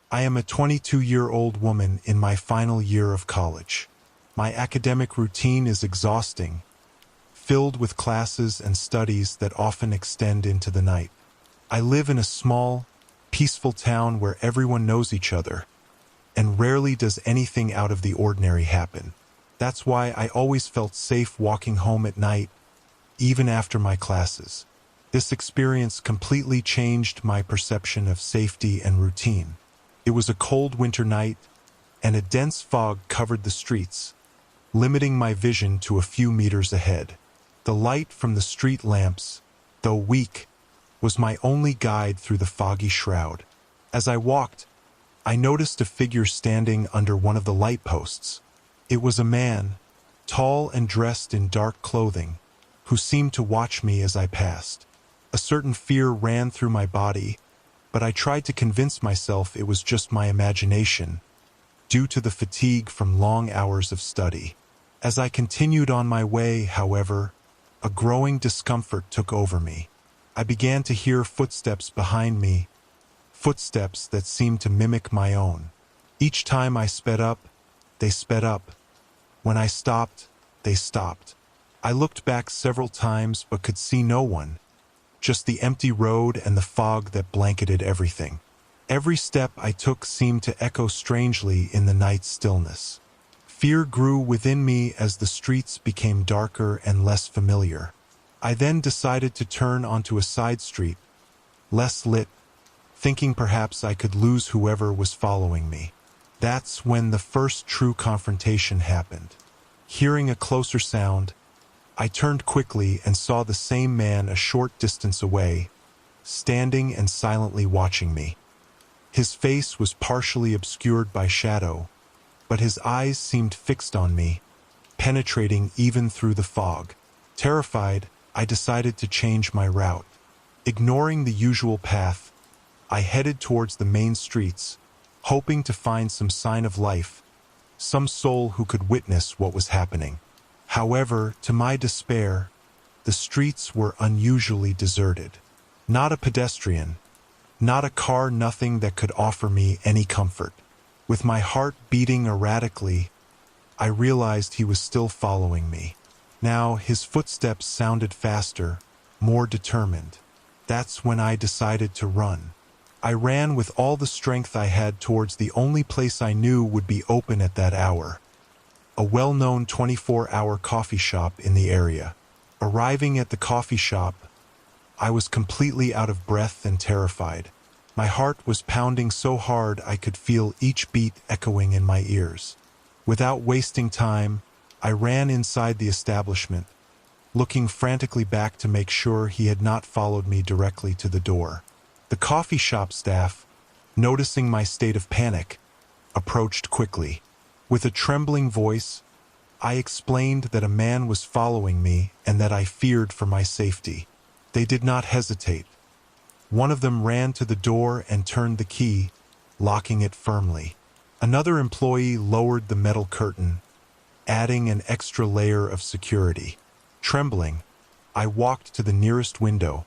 I am a 22-year-old woman in my final year of college. My academic routine is exhausting, filled with classes and studies that often extend into the night. I live in a small, peaceful town where everyone knows each other, and rarely does anything out of the ordinary happen. That's why I always felt safe walking home at night, even after my classes. This experience completely changed my perception of safety and routine. It was a cold winter night, and a dense fog covered the streets, limiting my vision to a few meters ahead. The light from the street lamps, though weak, was my only guide through the foggy shroud. As I walked, I noticed a figure standing under one of the light posts. It was a man, tall and dressed in dark clothing, who seemed to watch me as I passed. A certain fear ran through my body, but I tried to convince myself it was just my imagination, due to the fatigue from long hours of study. As I continued on my way, however, a growing discomfort took over me. I began to hear footsteps behind me, footsteps that seemed to mimic my own. Each time I sped up, they sped up. When I stopped, they stopped. I looked back several times but could see no one, just the empty road and the fog that blanketed everything. Every step I took seemed to echo strangely in the night stillness. Fear grew within me as the streets became darker and less familiar. I then decided to turn onto a side street, less lit, thinking perhaps I could lose whoever was following me. That's when the first true confrontation happened. Hearing a closer sound, I turned quickly and saw the same man a short distance away, standing and silently watching me. His face was partially obscured by shadow, but his eyes seemed fixed on me, penetrating even through the fog. Terrified, I decided to change my route. Ignoring the usual path, I headed towards the main streets, hoping to find some sign of life, some soul who could witness what was happening. However, to my despair, the streets were unusually deserted. Not a pedestrian, not a car, nothing that could offer me any comfort. With my heart beating erratically, I realized he was still following me. Now his footsteps sounded faster, more determined. That's when I decided to run. I ran with all the strength I had towards the only place I knew would be open at that hour, a well-known 24-hour coffee shop in the area. Arriving at the coffee shop, I was completely out of breath and terrified. My heart was pounding so hard I could feel each beat echoing in my ears. Without wasting time, I ran inside the establishment, looking frantically back to make sure he had not followed me directly to the door. The coffee shop staff, noticing my state of panic, approached quickly. With a trembling voice, I explained that a man was following me and that I feared for my safety. They did not hesitate. One of them ran to the door and turned the key, locking it firmly. Another employee lowered the metal curtain, adding an extra layer of security. Trembling, I walked to the nearest window,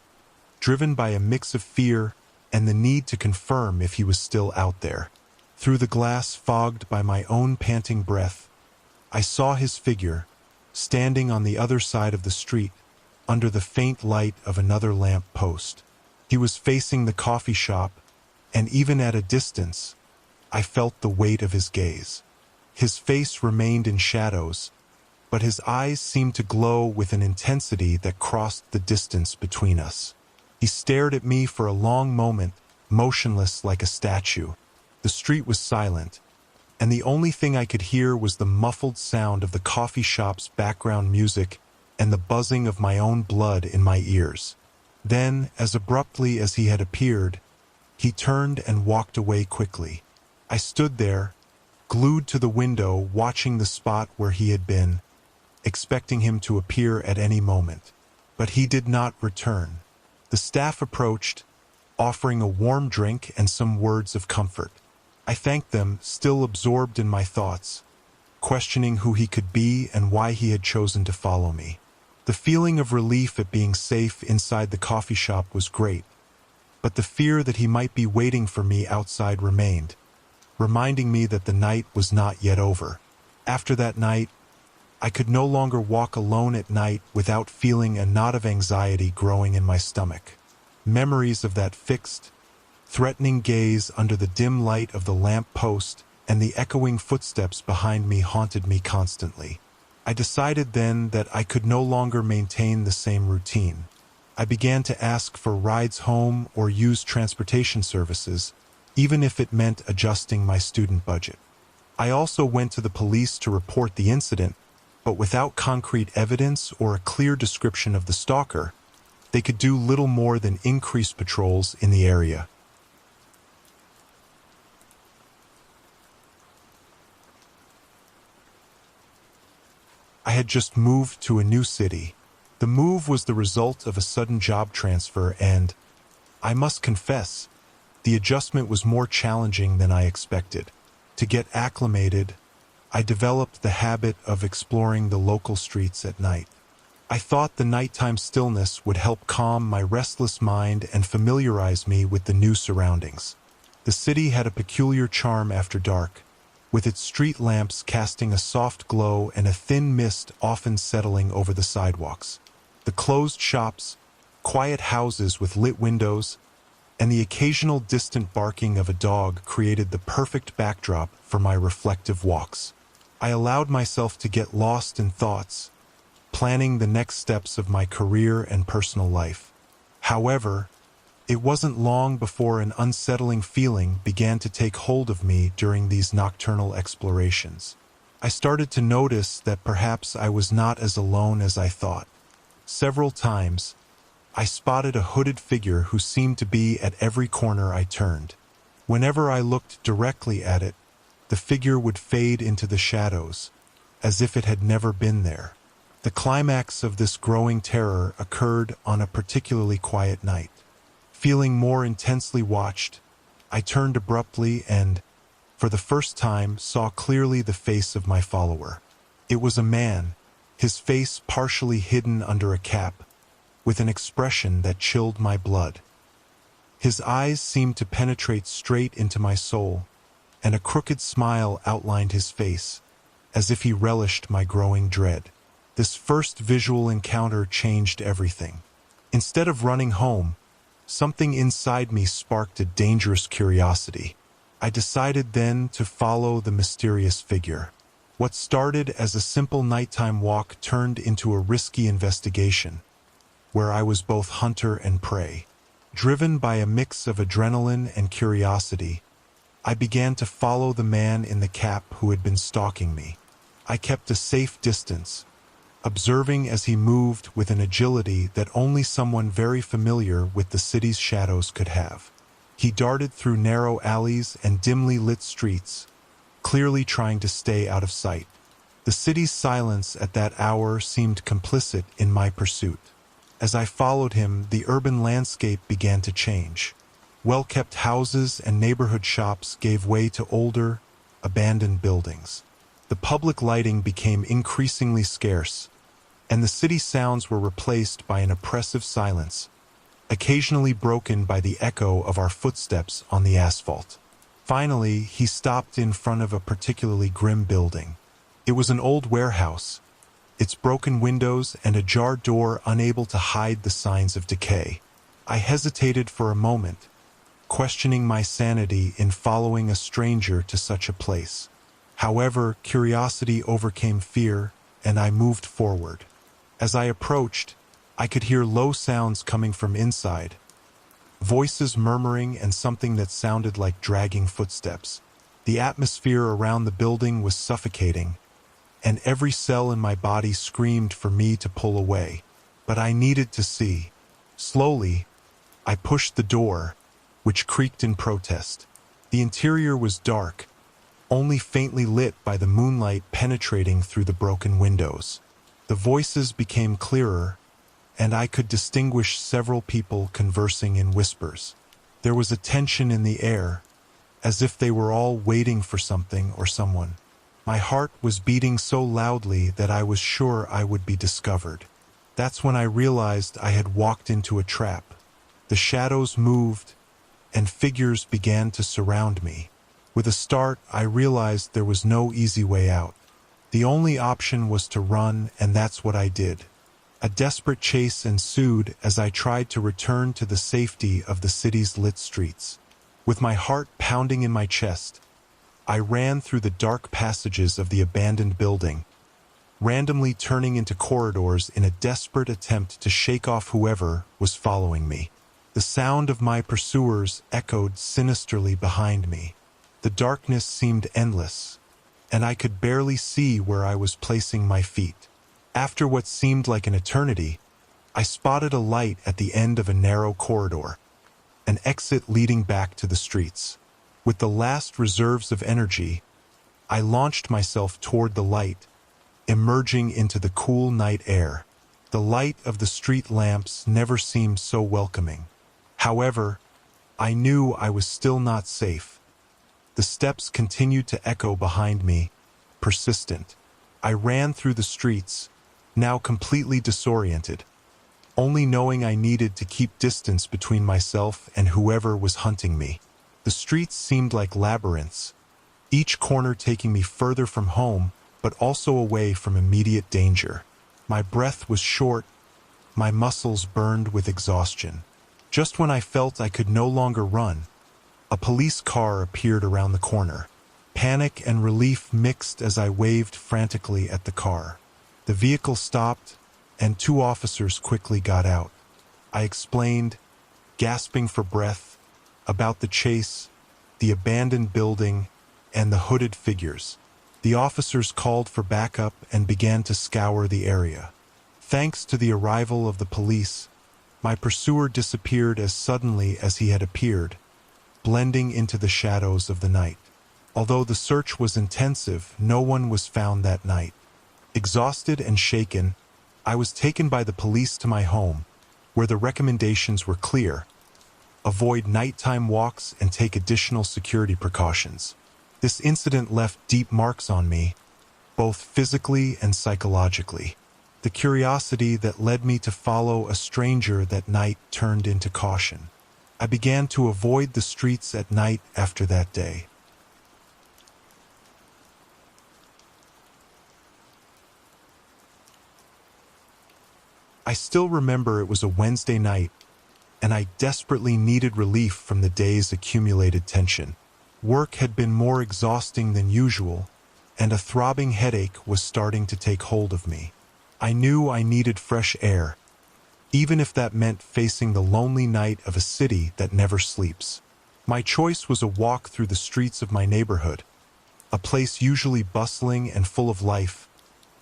driven by a mix of fear and the need to confirm if he was still out there. Through the glass fogged by my own panting breath, I saw his figure, standing on the other side of the street, under the faint light of another lamp post. He was facing the coffee shop, and even at a distance, I felt the weight of his gaze. His face remained in shadows, but his eyes seemed to glow with an intensity that crossed the distance between us. He stared at me for a long moment, motionless like a statue. The street was silent, and the only thing I could hear was the muffled sound of the coffee shop's background music and the buzzing of my own blood in my ears. Then, as abruptly as he had appeared, he turned and walked away quickly. I stood there, glued to the window, watching the spot where he had been, expecting him to appear at any moment. But he did not return. The staff approached, offering a warm drink and some words of comfort. I thanked them, still absorbed in my thoughts, questioning who he could be and why he had chosen to follow me. The feeling of relief at being safe inside the coffee shop was great, but the fear that he might be waiting for me outside remained. reminding me that the night was not yet over. After that night, I could no longer walk alone at night without feeling a knot of anxiety growing in my stomach. Memories of that fixed, threatening gaze under the dim light of the lamp post and the echoing footsteps behind me haunted me constantly. I decided then that I could no longer maintain the same routine. I began to ask for rides home or use transportation services, even if it meant adjusting my student budget. I also went to the police to report the incident, but without concrete evidence or a clear description of the stalker, they could do little more than increase patrols in the area. I had just moved to a new city. The move was the result of a sudden job transfer and, I must confess, the adjustment was more challenging than I expected. To get acclimated, I developed the habit of exploring the local streets at night. I thought the nighttime stillness would help calm my restless mind and familiarize me with the new surroundings. The city had a peculiar charm after dark, with its street lamps casting a soft glow and a thin mist often settling over the sidewalks. The closed shops, quiet houses with lit windows, and the occasional distant barking of a dog created the perfect backdrop for my reflective walks. I allowed myself to get lost in thoughts, planning the next steps of my career and personal life. However, it wasn't long before an unsettling feeling began to take hold of me during these nocturnal explorations. I started to notice that perhaps I was not as alone as I thought. Several times, I spotted a hooded figure who seemed to be at every corner I turned. Whenever I looked directly at it, the figure would fade into the shadows, as if it had never been there. The climax of this growing terror occurred on a particularly quiet night. Feeling more intensely watched, I turned abruptly and, for the first time, saw clearly the face of my follower. It was a man, his face partially hidden under a cap, with an expression that chilled my blood. His eyes seemed to penetrate straight into my soul, and a crooked smile outlined his face, as if he relished my growing dread. This first visual encounter changed everything. Instead of running home, something inside me sparked a dangerous curiosity. I decided then to follow the mysterious figure. What started as a simple nighttime walk turned into a risky investigation, where I was both hunter and prey. Driven by a mix of adrenaline and curiosity, I began to follow the man in the cap who had been stalking me. I kept a safe distance, observing as he moved with an agility that only someone very familiar with the city's shadows could have. He darted through narrow alleys and dimly lit streets, clearly trying to stay out of sight. The city's silence at that hour seemed complicit in my pursuit. As I followed him, the urban landscape began to change. Well-kept houses and neighborhood shops gave way to older, abandoned buildings. The public lighting became increasingly scarce, and the city sounds were replaced by an oppressive silence, occasionally broken by the echo of our footsteps on the asphalt. Finally, he stopped in front of a particularly grim building. It was an old warehouse, its broken windows and a jarred door unable to hide the signs of decay. I hesitated for a moment, questioning my sanity in following a stranger to such a place. However, curiosity overcame fear, and I moved forward. As I approached, I could hear low sounds coming from inside, voices murmuring and something that sounded like dragging footsteps. The atmosphere around the building was suffocating, and every cell in my body screamed for me to pull away. But I needed to see. Slowly, I pushed the door, which creaked in protest. The interior was dark, only faintly lit by the moonlight penetrating through the broken windows. The voices became clearer, and I could distinguish several people conversing in whispers. There was a tension in the air, as if they were all waiting for something or someone. My heart was beating so loudly that I was sure I would be discovered. That's when I realized I had walked into a trap. The shadows moved, and figures began to surround me. With a start, I realized there was no easy way out. The only option was to run, and that's what I did. A desperate chase ensued as I tried to return to the safety of the city's lit streets. With my heart pounding in my chest, I ran through the dark passages of the abandoned building, randomly turning into corridors in a desperate attempt to shake off whoever was following me. The sound of my pursuers echoed sinisterly behind me. The darkness seemed endless, and I could barely see where I was placing my feet. After what seemed like an eternity, I spotted a light at the end of a narrow corridor, an exit leading back to the streets. With the last reserves of energy, I launched myself toward the light, emerging into the cool night air. The light of the street lamps never seemed so welcoming. However, I knew I was still not safe. The steps continued to echo behind me, persistent. I ran through the streets, now completely disoriented, only knowing I needed to keep distance between myself and whoever was hunting me. The streets seemed like labyrinths, each corner taking me further from home, but also away from immediate danger. My breath was short, my muscles burned with exhaustion. Just when I felt I could no longer run, a police car appeared around the corner. Panic and relief mixed as I waved frantically at the car. The vehicle stopped, and 2 officers quickly got out. I explained, gasping for breath, about the chase, the abandoned building, and the hooded figures. The officers called for backup and began to scour the area. Thanks to the arrival of the police, my pursuer disappeared as suddenly as he had appeared, blending into the shadows of the night. Although the search was intensive, no one was found that night. Exhausted and shaken, I was taken by the police to my home, where the recommendations were clear: avoid nighttime walks and take additional security precautions. This incident left deep marks on me, both physically and psychologically. The curiosity that led me to follow a stranger that night turned into caution. I began to avoid the streets at night after that day. I still remember it was a Wednesday night, and I desperately needed relief from the day's accumulated tension. Work had been more exhausting than usual, and a throbbing headache was starting to take hold of me. I knew I needed fresh air, even if that meant facing the lonely night of a city that never sleeps. My choice was a walk through the streets of my neighborhood, a place usually bustling and full of life,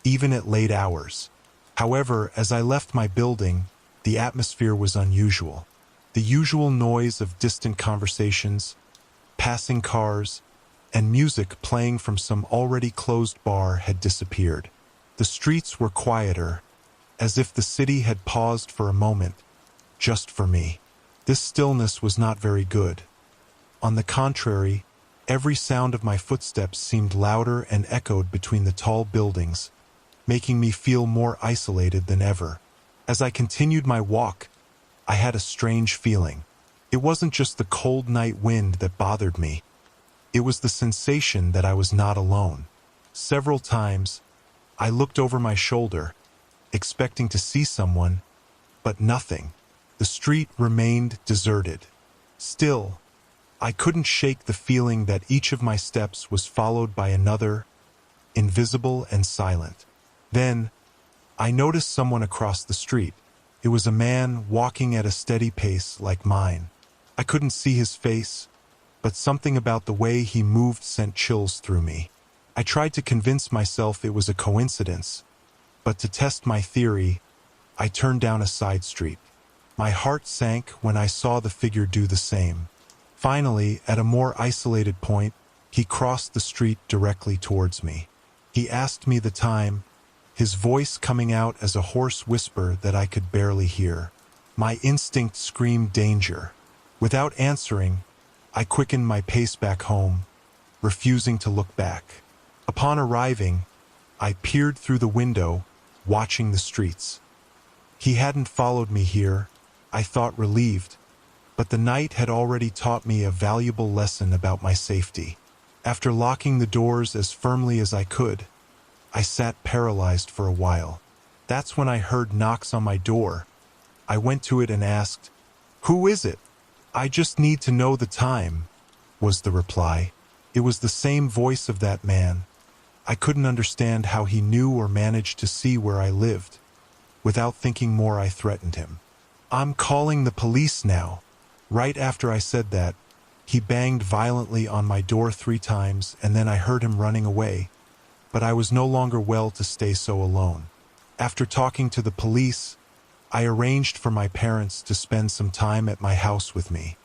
even at late hours. However, as I left my building, the atmosphere was unusual. The usual noise of distant conversations, passing cars, and music playing from some already closed bar had disappeared. The streets were quieter, as if the city had paused for a moment, just for me. This stillness was not very good. On the contrary, every sound of my footsteps seemed louder and echoed between the tall buildings, making me feel more isolated than ever. As I continued my walk, I had a strange feeling. It wasn't just the cold night wind that bothered me. It was the sensation that I was not alone. Several times, I looked over my shoulder, expecting to see someone, but nothing. The street remained deserted. Still, I couldn't shake the feeling that each of my steps was followed by another, invisible and silent. Then, I noticed someone across the street. It was a man walking at a steady pace like mine. I couldn't see his face, but something about the way he moved sent chills through me. I tried to convince myself it was a coincidence, but to test my theory, I turned down a side street. My heart sank when I saw the figure do the same. Finally, at a more isolated point, he crossed the street directly towards me. He asked me the time, his voice coming out as a hoarse whisper that I could barely hear. My instinct screamed danger. Without answering, I quickened my pace back home, refusing to look back. Upon arriving, I peered through the window, watching the streets. He hadn't followed me here, I thought, relieved, but the night had already taught me a valuable lesson about my safety. After locking the doors as firmly as I could, I sat paralyzed for a while. That's when I heard knocks on my door. I went to it and asked, "Who is it?" "I just need to know the time," was the reply. It was the same voice of that man. I couldn't understand how he knew or managed to see where I lived. Without thinking more, I threatened him. "I'm calling the police now." Right after I said that, he banged violently on my door 3 times, and then I heard him running away. But I was no longer well to stay so alone. After talking to the police, I arranged for my parents to spend some time at my house with me.